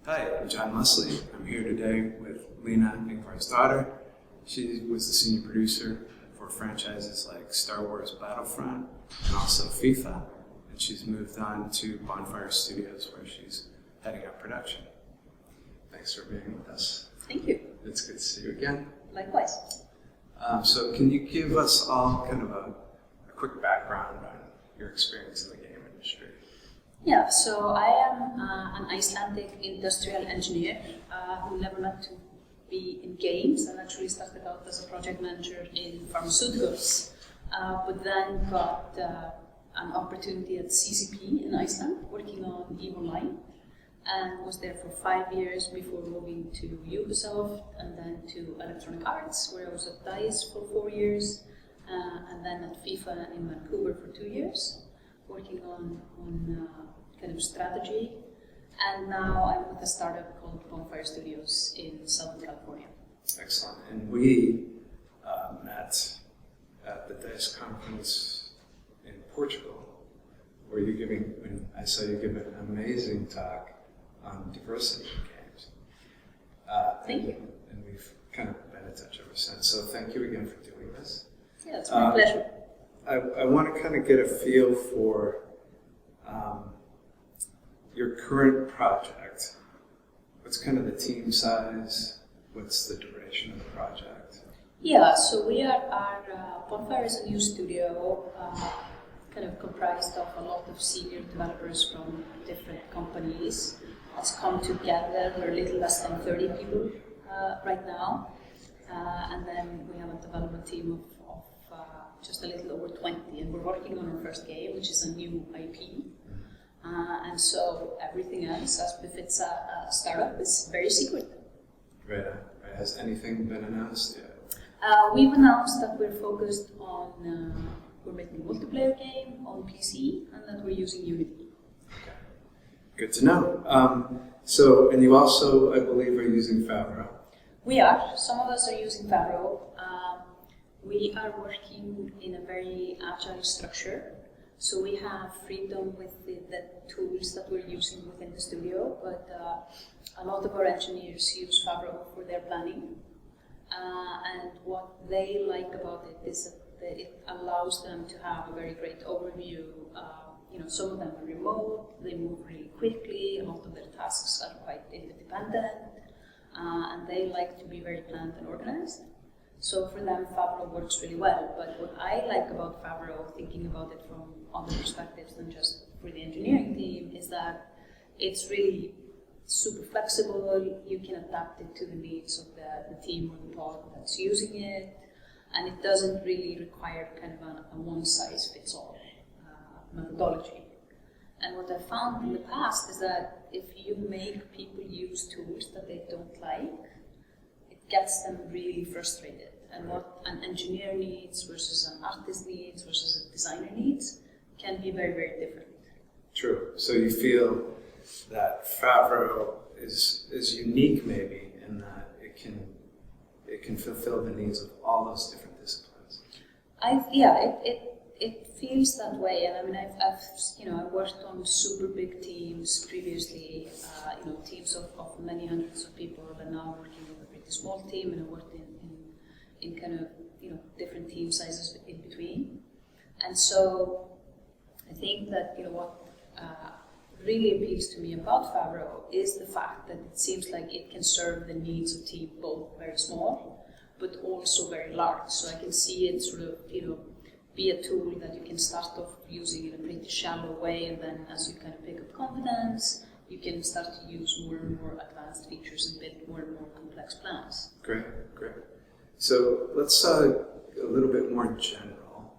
Hi, I'm Jon Leslie. I'm here today with Sigurlína Ingvarsdóttir. She was the senior producer for franchises like Star Wars Battlefront and also FIFA. And she's moved on to Bonfire Studios where she's heading up production. Thanks for being with us. Thank you. It's good to see you again. Likewise. So can you give us all kind of a quick background on your experience in the game industry? Yeah, so I am an Icelandic industrial engineer who never meant to be in games and actually started out as a project manager in pharmaceuticals, but then got an opportunity at CCP in Iceland working on EVE Online and was there for 5 years before moving to Ubisoft and then to Electronic Arts where I was at DICE for 4 years and then at FIFA in Vancouver for 2 years working on kind of strategy, and now I'm with a startup called Bonfire Studios in Southern California. Excellent. And we met at the DICE conference in Portugal, where I saw you give an amazing talk on diversity in games. Thank you. And we've kind of been in touch ever since. So thank you again for doing this. Yeah, it's my pleasure. I want to kind of get a feel for your current project. What's kind of the team size? What's the duration of the project? Yeah, so our Bonfire is a new studio, kind of comprised of a lot of senior developers from different companies. It's come together. We're a little less than 30 people right now, and then we have a development team of just a little over 20, and we're working on our first game, which is a new IP. And so everything else, as befits a startup, is very secret. Right. Has anything been announced yet? We've announced that we're focused on, we're making a multiplayer game on PC and that we're using Unity. Okay. Good to know. And you also, I believe, are using Favro. We are. Some of us are using Favro. We are working in a very agile structure. So we have freedom with the tools that we're using within the studio, but a lot of our engineers use Favro for their planning. And what they like about it is that it allows them to have a very great overview. Some of them are remote, they move really quickly, a lot of their tasks are quite independent, and they like to be very planned and organized. So for them, Favro works really well. But what I like about Favro, thinking about it from other perspectives than just for the engineering team, is that it's really super flexible. You can adapt it to the needs of the team or the pod that's using it. And it doesn't really require kind of a one-size-fits-all methodology. And what I found in the past is that if you make people use tools that they don't like, it gets them really frustrated. And what an engineer needs versus an artist needs versus a designer needs can be very, very different. True. So you feel that Favro is unique maybe in that it can fulfill the needs of all those different disciplines. It feels that way, and I mean I've worked on super big teams previously, teams of many hundreds of people, and now working with a pretty small team, and I worked in kind of different team sizes in between, and so I think that what really appeals to me about Favro is the fact that it seems like it can serve the needs of teams both very small but also very large. So I can see it sort of be a tool that you can start off using in a pretty shallow way, and then as you kind of pick up confidence, you can start to use more and more advanced features and build more and more complex plans. Great. So let's a little bit more general.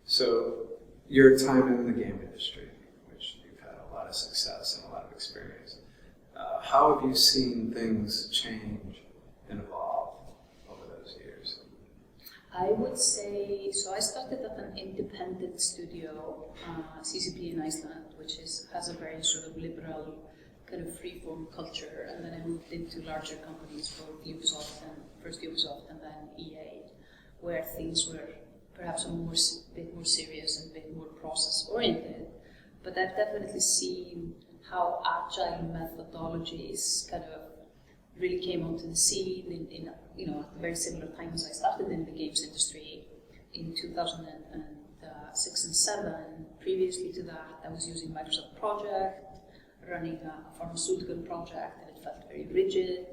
So your time in the game industry, which you've had a lot of success and a lot of experience, how have you seen things change and evolve over those years? I would say, so I started at an independent studio, CCP in Iceland, which has a very sort of liberal kind of free-form culture, and then I moved into larger companies for first Ubisoft and then EA, where things were perhaps bit more serious and a bit more process-oriented. But I've definitely seen how agile methodologies kind of really came onto the scene in at very similar time as I started in the games industry in 2006 and 7. Previously to that, I was using Microsoft Project, running a pharmaceutical project, and it felt very rigid.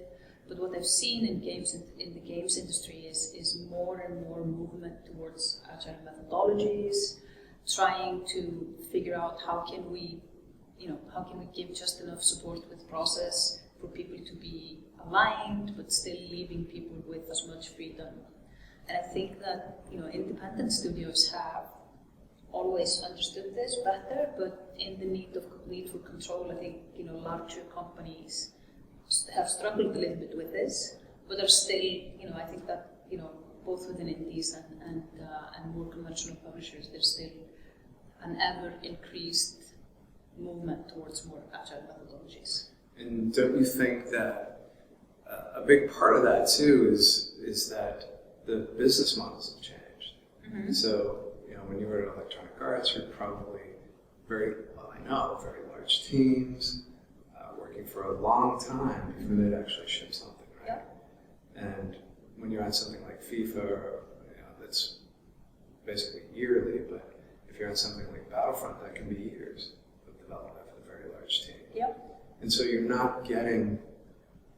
But what I've seen in the games industry is more and more movement towards agile methodologies, trying to figure out how can we give just enough support with process for people to be aligned, but still leaving people with as much freedom. And I think that independent studios have always understood this better, but in the need for control, I think larger companies have struggled a little bit with this, but are still I think that both within indies and more conventional publishers, there's still an ever increased movement towards more agile methodologies. And don't you think that a big part of that too is that the business models have changed? Mm-hmm. So when you were at Electronic Arts, you're probably very large teams, working for a long time before they'd actually ship something, right? Yeah. And when you're on something like FIFA, that's basically yearly, but if you're on something like Battlefront, that can be years of development for a very large team. Yep. And so you're not getting,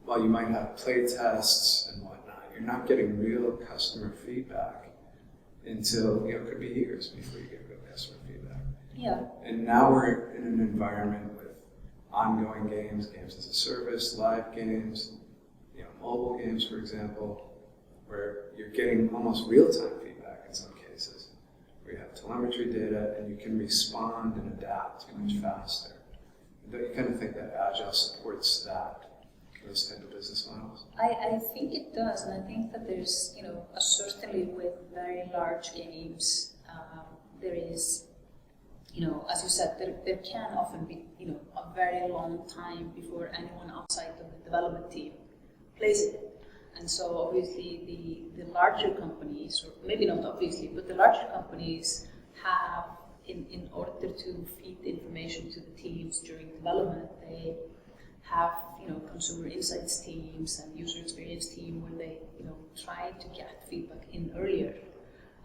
while you might have play tests and whatnot, you're not getting real customer feedback until, it could be years before you get real customer feedback. Yeah. And now we're in an environment with ongoing games as a service, live games, mobile games, for example, where you're getting almost real-time feedback in some cases, where you have telemetry data and you can respond and adapt much faster. Don't you kind of think that Agile supports those type of business models? I think it does, and I think that there's, certainly with very large games, there is, as you said, there can often be, a very long time before anyone outside of the development team plays it. And so obviously the larger companies, or maybe not obviously, but the larger companies have, in order to feed information to the teams during development, they have consumer insights teams and user experience team where they try to get feedback in earlier.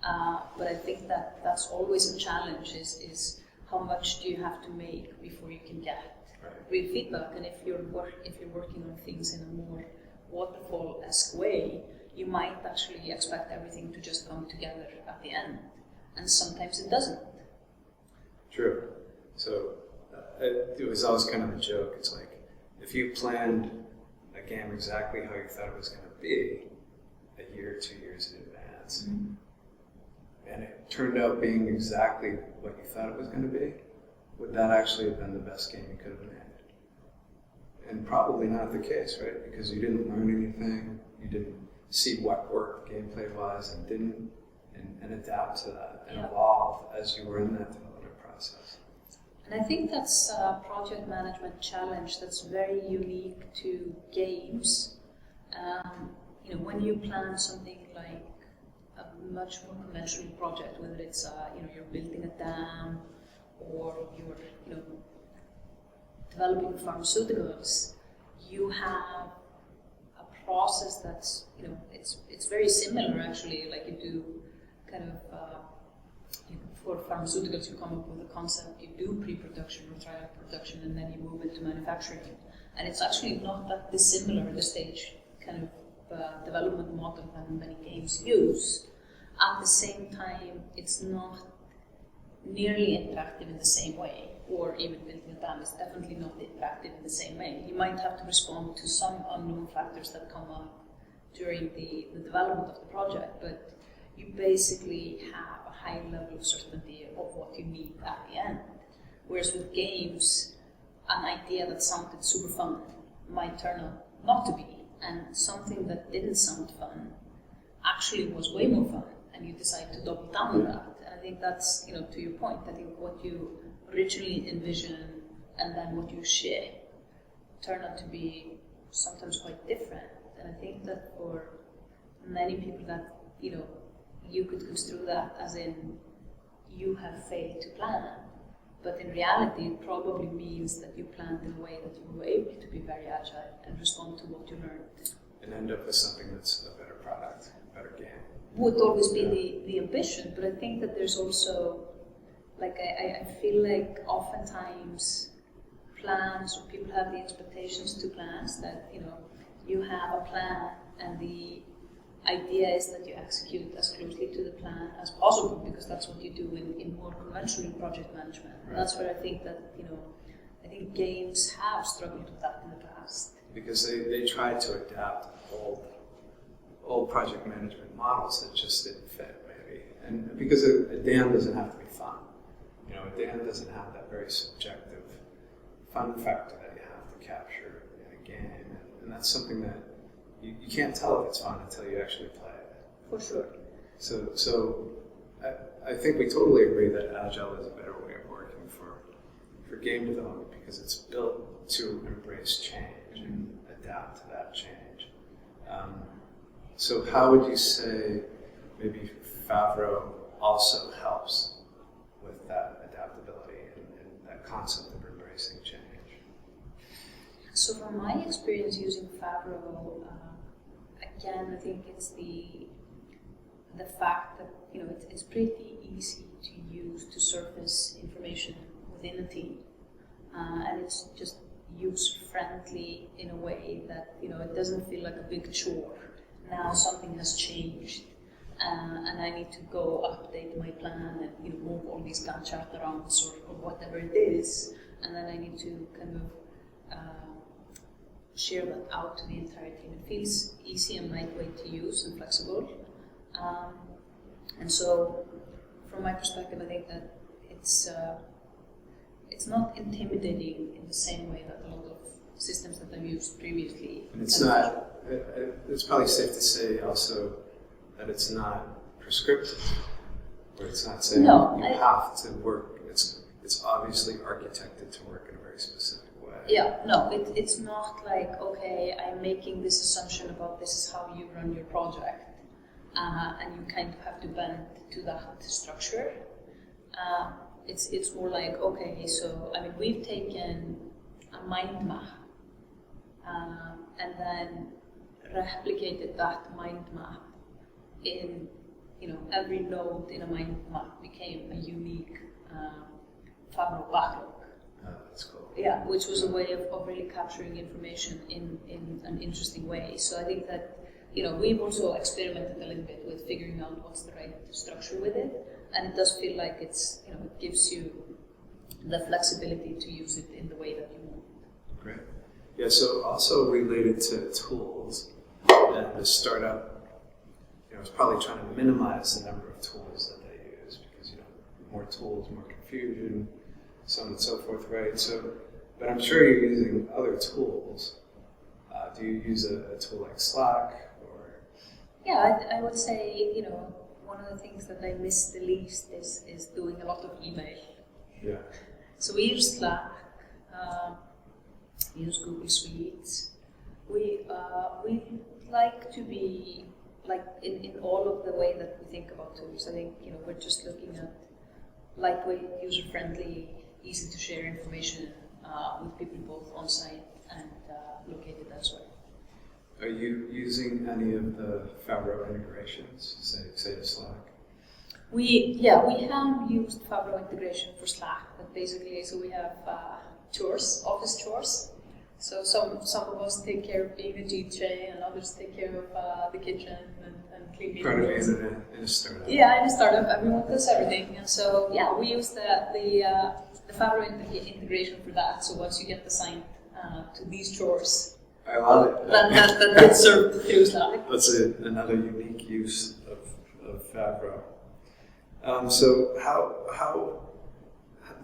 But I think that that's always a challenge is how much do you have to make before you can get real feedback. And if you're working on things in a more waterfall-esque way, you might actually expect everything to just come together at the end, and sometimes it doesn't. True. So it was always kind of a joke. It's like, if you planned a game exactly how you thought it was going to be a year, 2 years in advance, mm-hmm. and it turned out being exactly what you thought it was going to be, would that actually have been the best game you could have made? And probably not the case, right? Because you didn't learn anything, you didn't see what worked gameplay-wise, and adapt to that and evolve as you were in that development process. And I think that's a project management challenge that's very unique to games. When you plan something like a much more conventional project, whether it's you're building a dam or you're developing pharmaceuticals, you have a process that's it's very similar actually. Like you do kind of for pharmaceuticals, you come up with a concept, you do pre-production or trial production, and then you move into manufacturing. And it's actually not that dissimilar the stage kind of development model that many games use. At the same time, it's not nearly interactive in the same way, or even building a dam is definitely not interactive in the same way. You might have to respond to some unknown factors that come up during the development of the project, but you basically have a high level of certainty of what you need at the end. Whereas with games, an idea that sounded super fun might turn out not to be, and something that didn't sound fun actually was way more fun, and you decide to double down on that. And I think that's, to your point, I think what you originally envision and then what you share turn out to be sometimes quite different. And I think that for many people that, you could construe that as in you have failed to plan, But in reality, it probably means that you planned in a way that you were able to be very agile and respond to what you learned. And end up with something that's a better product, a better game. Would always be the ambition, but I think that there's also, like, I feel like oftentimes plans, or people have the expectations to plans that, you have a plan and the idea is that you execute as closely to the plan as possible, because that's what you do in more conventional project management. Right. And that's where I think that, I think games have struggled with that in the past. Because they tried to adapt old project management models that just didn't fit, maybe. And because a dam doesn't have to be fun. A dam doesn't have that very subjective fun factor that you have to capture in a game. And that's something that you can't tell if it's fun until you actually play it. For sure. So I think we totally agree that Agile is a better way of working for game development, because it's built to embrace change and adapt to that change. So how would you say maybe Favro also helps with that adaptability and that concept of embracing change? So from my experience using Favro, again, I think it's the fact that it's pretty easy to use to surface information within a team, and it's just user-friendly in a way that it doesn't feel like a big chore. Now something has changed, and I need to go update my plan and move all these Gantt chart around or whatever it is, and then I need to kind of share that out to the entire team. It feels easy and lightweight to use and flexible, and so from my perspective, I think that it's not intimidating in the same way that a lot of systems that I've used previously. And it's not. It's probably safe to say also that it's not prescriptive, where it's not saying you have to work. It's obviously architected to work in a very specific way. Yeah, no, it's not like, okay, I'm making this assumption about this is how you run your project, and you kind of have to bend to that structure. It's more like, okay, so we've taken a mind map and then replicated that mind map in, every node in a mind map became a unique Favro backlog. Oh, that's cool. Yeah, which was a way of really capturing information in an interesting way. So I think that, we've also experimented a little bit with figuring out what's the right structure with it, and it does feel like it's, it gives you the flexibility to use it in the way that you want. Great. Yeah, so also related to tools, and the startup, is probably trying to minimize the number of tools that they use, because, more tools, more confusion, so on and so forth, right? So, but I'm sure you're using other tools. Do you use a tool like Slack, or? Yeah, I would say, one of the things that I miss the least is doing a lot of email. Yeah. So we use Slack, we use Google Suites. We like to be like in all of the way that we think about tools. I think we're just looking at lightweight, user-friendly, easy to share information with people both on site and located elsewhere. Are you using any of the Favro integrations, say to Slack? We have used Favro integration for Slack, but basically, so we have chores, office chores. So some of us take care of being a DJ, and others take care of the kitchen and cleaning. Part of it in a startup. Yeah, in a startup, everyone does everything, and so we use the Favro integration for that. So once you get assigned to these chores, I love it. That gets served through Slack. That's another unique use of Favro. So how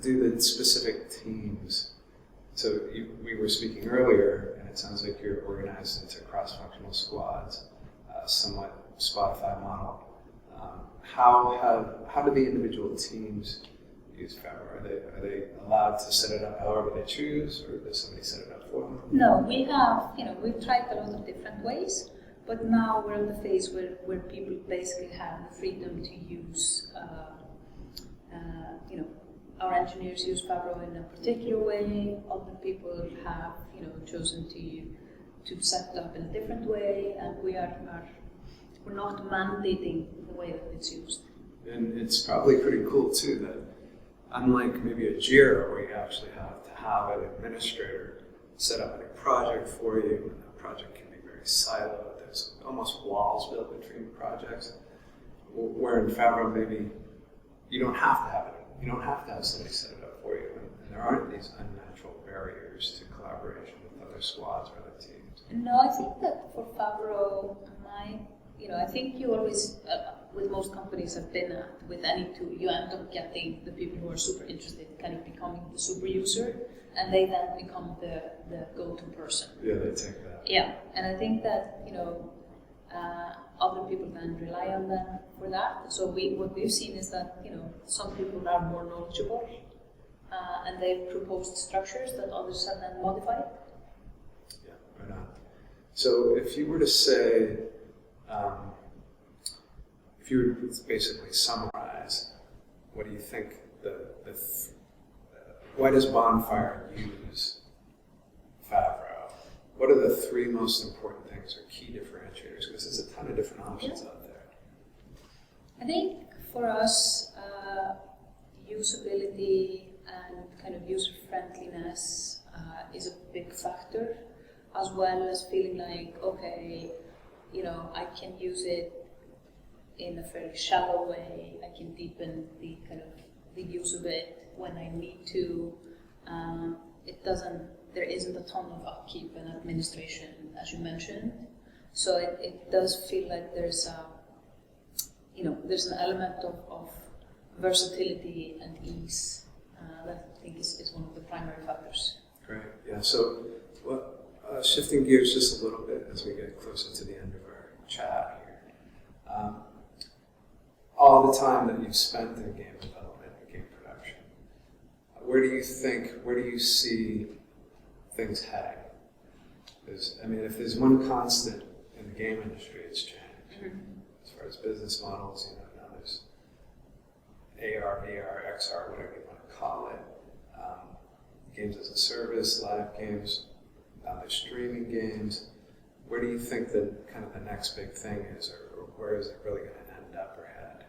do the specific teams? So we were speaking earlier, and it sounds like you're organized into cross-functional squads, somewhat Spotify model. How do the individual teams use Favro? Are they allowed to set it up however they choose, or does somebody set it up for them? No, we have, we've tried a lot of different ways, but now we're in the phase where people basically have the freedom to use, our engineers use Favro in a particular way. Other people have, chosen to set it up in a different way, and we're not mandating the way that it's used. And it's probably pretty cool too that, unlike maybe a Jira where you actually have to have an administrator set up a project for you, and that project can be very siloed. There's almost walls built between projects. Where in Favro, maybe you don't have to have it. You don't have to have somebody set it up for you, and there aren't these unnatural barriers to collaboration with other squads or other teams. No, I think that for Favro, I think you always, with most companies I've been at, with any tool, you end up getting the people who are super interested, kind of becoming the super user, and they then become the go-to person. Yeah, they take that. Yeah, and I think that, other people then rely on them for that. So what we've seen is that, some people are more knowledgeable, and they've proposed structures that others have then modified. Yeah, right on. So if you were to say, if you were to basically summarize, what do you think why does Bonfire use Favro? What are the three most important things or key differentiators? Because there's a ton of different options out there. I think for us, usability and kind of user-friendliness is a big factor, as well as feeling like, okay, I can use it in a fairly shallow way. I can deepen the use of it when I need to. There isn't a ton of upkeep and administration, as you mentioned. So it does feel like there's an element of versatility and ease that I think is one of the primary factors. Great. Yeah. So, shifting gears just a little bit as we get closer to the end of our chat here. All the time that you've spent in game development and game production, where do you see things heading? If there's one constant in the game industry, it's change. Mm-hmm. As far as business models, now there's AR, VR, XR, whatever you want to call it. Games as a service, live games, now there's streaming games. Where do you think that kind of the next big thing is, or where is it really going to end up or head?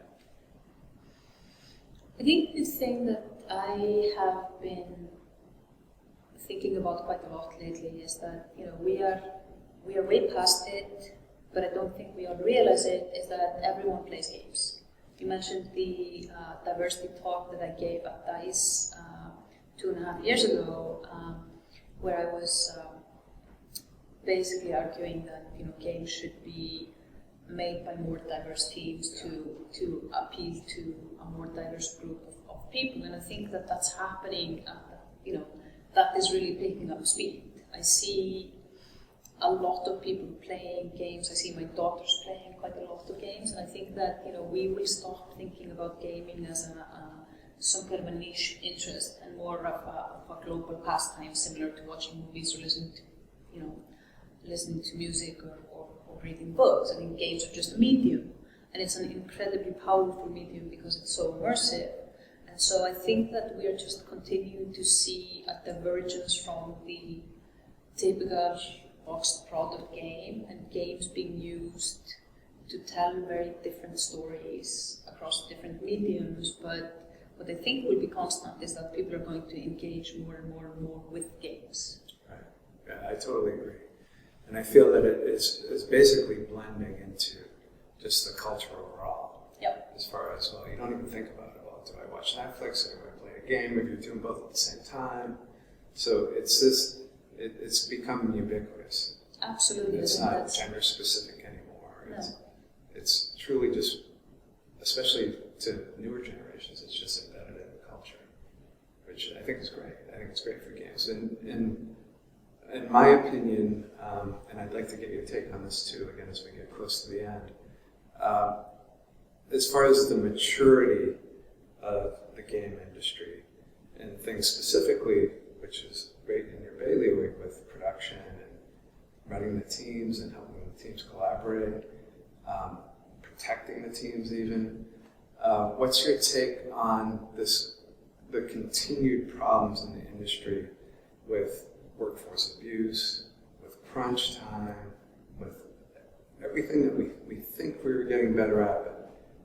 I think the thing that I have been thinking about quite a lot lately is that we are way past it, but I don't think we all realize it, is that everyone plays games. You mentioned the diversity talk that I gave at DICE 2.5 years ago, where I was basically arguing that games should be made by more diverse teams to appeal to a more diverse group of people, and I think that that's happening. That is really picking up speed. I see a lot of people playing games. I see my daughters playing quite a lot of games, and I think that we will stop thinking about gaming as some kind of a niche interest and more of a global pastime, similar to watching movies or listening to music or reading books. I think games are just a medium, and it's an incredibly powerful medium because it's so immersive. And so I think that we are just continuing to see a divergence from the typical boxed product game and games being used to tell very different stories across different mediums. But what I think will be constant is that people are going to engage more and more and more with games. Right. Yeah, I totally agree. And I feel that it's basically blending into just the culture overall. Yep. As far as, you don't even think about it. Do I watch Netflix or do I play a game? If you're doing both at the same time. So it's becoming ubiquitous. Absolutely. It's not gender specific anymore. No. It's truly just, especially to newer generations, it's just embedded in the culture, which I think is great. I think it's great for games. And in my opinion, and I'd like to get your take on this too, again, as we get close to the end, as far as the maturity of the game industry and things specifically, which is great in your bailiwick with production and running the teams and helping the teams collaborate, protecting the teams even. What's your take on this the continued problems in the industry with workforce abuse, with crunch time, with everything that we think we were getting better at, but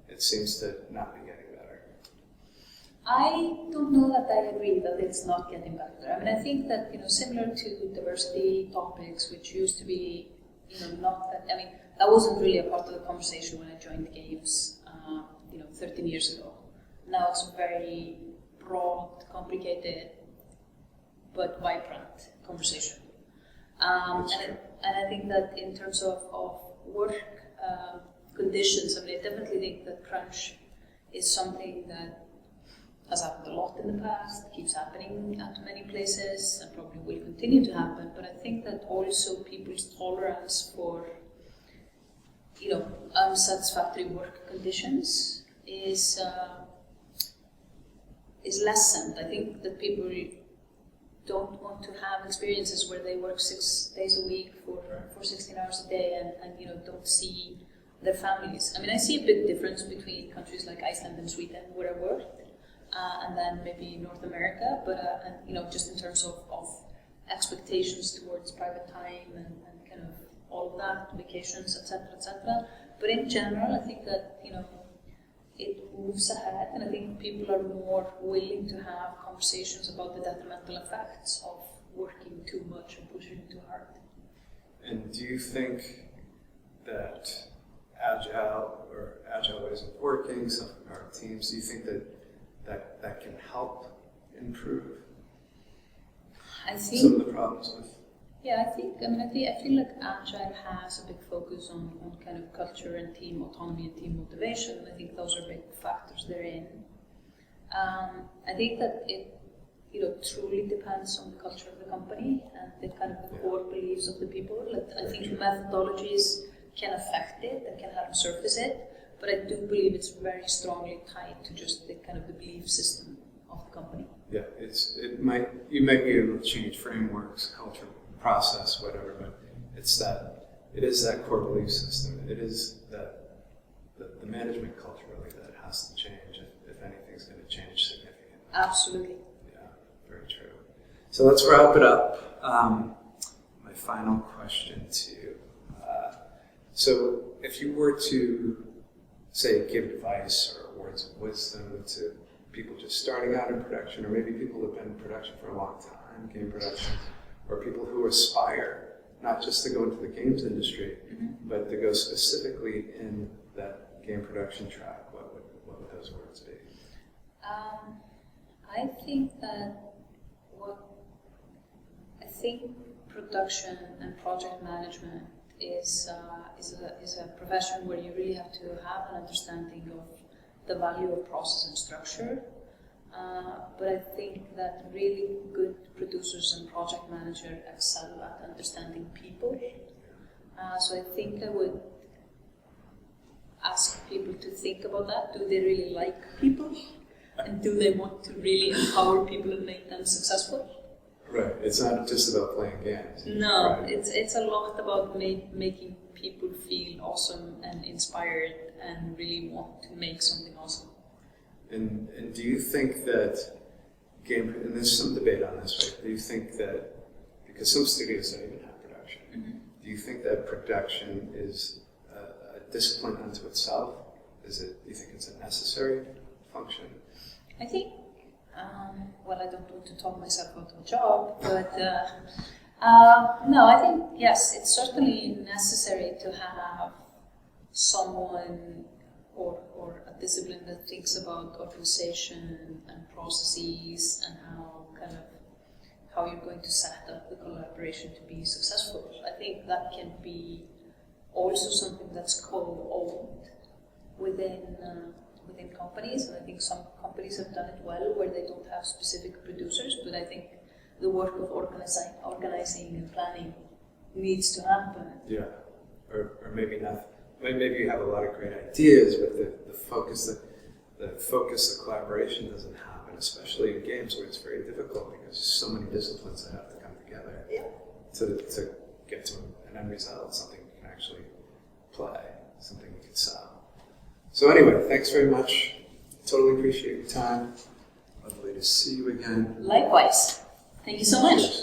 it seems to not be getting better. I don't know that I agree that it's not getting better. I mean, I think that, similar to diversity topics, which used to be, not that, I mean, that wasn't really a part of the conversation when I joined the games, 13 years ago. Now it's a very broad, complicated, but vibrant conversation. And I think that in terms of work conditions, I mean, I definitely think that crunch is something that has happened a lot in the past, keeps happening at many places, and probably will continue to happen. But I think that also people's tolerance for, unsatisfactory work conditions is lessened. I think that people don't want to have experiences where they work 6 days a week for 16 hours a day and don't see their families. I mean, I see a big difference between countries like Iceland and Sweden, where I worked, and then maybe North America, but just in terms of expectations towards private time and kind of all of that, vacations, etc., etc. But in general, I think that it moves ahead, and I think people are more willing to have conversations about the detrimental effects of working too much and pushing too hard. And do you think that agile ways of working, self-empowered teams, do you think that can help improve some of the problems with? Yeah, I feel like Agile has a big focus on kind of culture and team autonomy and team motivation. I think those are big factors therein. I think that it truly depends on the culture of the company and the kind of the core beliefs of the people. I think methodologies can affect it and can help surface it, but I do believe it's very strongly tied to just the kind of the belief system of the company. Yeah, you might be able to change frameworks, culture, process, whatever, but it is that core belief system. It is the management culture really that has to change if anything's going to change significantly. Absolutely. Yeah, very true. So let's wrap it up. My final question to you. So if you were to, say, give advice or words of wisdom to people just starting out in production, or maybe people who have been in production for a long time, game production, or people who aspire not just to go into the games industry, but to go specifically in that game production track, what would those words be? I think that production and project management is a profession where you really have to have an understanding of the value of process and structure. But I think that really good producers and project managers excel at understanding people. So I think I would ask people to think about that. Do they really like people? And do they want to really empower people and make them successful? Right. It's not just about playing games. No, right. It's a lot about making people feel awesome and inspired and really want to make something awesome. And do you think that and there's some debate on this, right? Do you think that, because some studios don't even have production, do you think that production is a discipline unto itself? Do you think it's a necessary function? I think, I don't want to talk myself out of a job, but no, I think, yes, it's certainly necessary to have someone or a discipline that thinks about organization and processes and how you're going to set up the collaboration to be successful. I think that can be also something that's co-owned within companies, and I think some companies have done it well where they don't have specific producers, but I think the work of organizing and planning needs to happen. Yeah, or maybe not. Maybe you have a lot of great ideas, but the focus, the collaboration doesn't happen, especially in games where it's very difficult because there's so many disciplines that have to come together to get to an end result, something you can actually play, something you can sell. So anyway, thanks very much. Totally appreciate your time. Lovely to see you again. Likewise. Thank you so much.